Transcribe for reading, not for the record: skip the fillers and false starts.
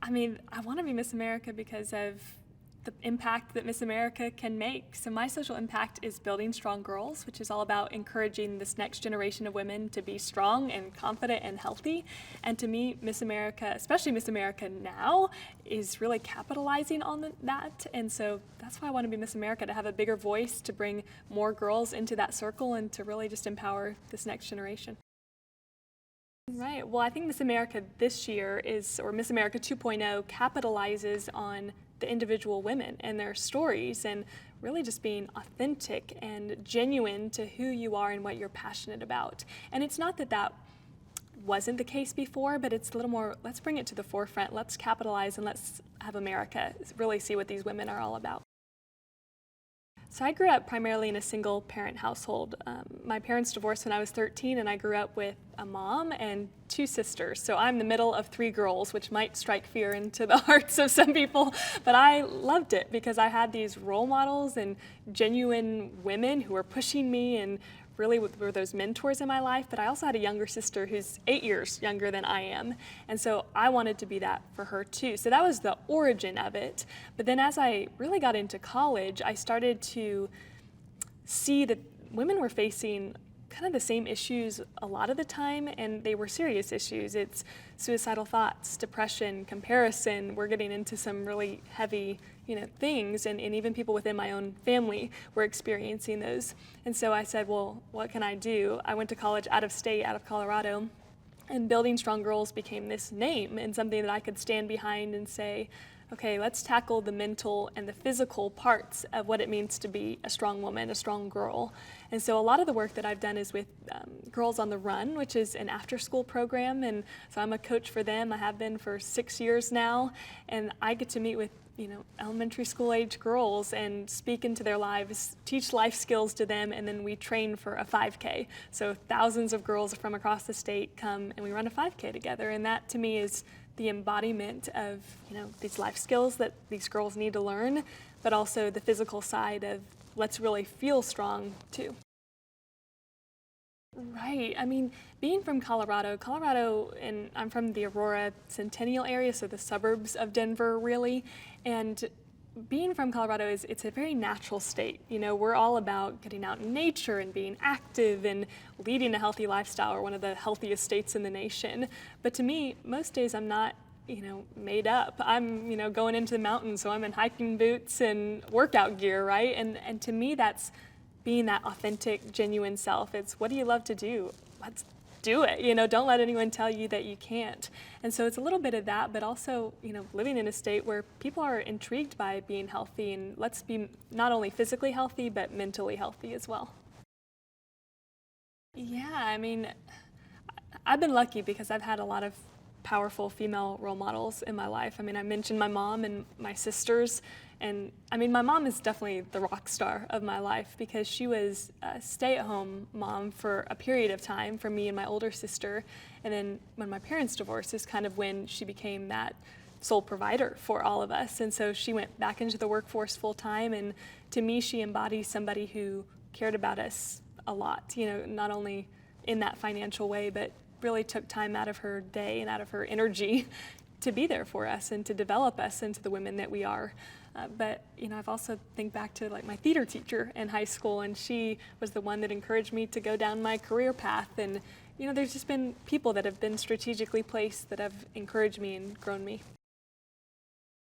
I mean, I want to be Miss America because of the impact that Miss America can make. So my social impact is building strong girls, which is all about encouraging this next generation of women to be strong and confident and healthy. And to me, Miss America, especially Miss America now, is really capitalizing on that. And so that's why I want to be Miss America, to have a bigger voice, to bring more girls into that circle, and to really just empower this next generation. Right. Well, I think Miss America this year or Miss America 2.0, capitalizes on the individual women and their stories, and really just being authentic and genuine to who you are and what you're passionate about. And it's not that that wasn't the case before, but it's a little more, let's bring it to the forefront, let's capitalize, and let's have America really see what these women are all about. So I grew up primarily in a single parent household. My parents divorced when I was 13, and I grew up with a mom and two sisters. So I'm the middle of three girls, which might strike fear into the hearts of some people, but I loved it because I had these role models and genuine women who were pushing me and really were those mentors in my life. But I also had a younger sister who's 8 years younger than I am. And so I wanted to be that for her too. So that was the origin of it. But then as I really got into college, I started to see that women were facing kind of the same issues a lot of the time, and they were serious issues. It's suicidal thoughts, depression, comparison. We're getting into some really heavy, things, and even people within my own family were experiencing those. And so I said, well, what can I do? I went to college out of state, out of Colorado, and Building Strong Girls became this name and something that I could stand behind and say, okay, let's tackle the mental and the physical parts of what it means to be a strong woman, a strong girl. And so a lot of the work that I've done is with Girls on the Run, which is an after-school program. And so I'm a coach for them. I have been for 6 years now. And I get to meet with elementary school age girls and speak into their lives, teach life skills to them, and then we train for a 5K. So thousands of girls from across the state come and we run a 5K together. And that to me is the embodiment of these life skills that these girls need to learn, but also the physical side of let's really feel strong too. Right. I mean, being from Colorado, and I'm from the Aurora Centennial area, so the suburbs of Denver, really. And being from Colorado it's a very natural state. We're all about getting out in nature and being active and leading a healthy lifestyle. We're one of the healthiest states in the nation. But to me, most days I'm not, made up. I'm, going into the mountains, so I'm in hiking boots and workout gear, right? And to me, that's being that authentic, genuine self. It's what do you love to do? Let's do it. Don't let anyone tell you that you can't. And so it's a little bit of that, but also, living in a state where people are intrigued by being healthy, and let's be not only physically healthy, but mentally healthy as well. Yeah, I mean, I've been lucky because I've had a lot of powerful female role models in my life. I mean, I mentioned my mom and my sisters, and I mean, my mom is definitely the rock star of my life because she was a stay-at-home mom for a period of time for me and my older sister. And then when my parents divorced is kind of when she became that sole provider for all of us. And so she went back into the workforce full time, and to me, she embodies somebody who cared about us a lot, not only in that financial way, but really took time out of her day and out of her energy to be there for us and to develop us into the women that we are. But I've also think back to like my theater teacher in high school, and she was the one that encouraged me to go down my career path. And there's just been people that have been strategically placed that have encouraged me and grown me.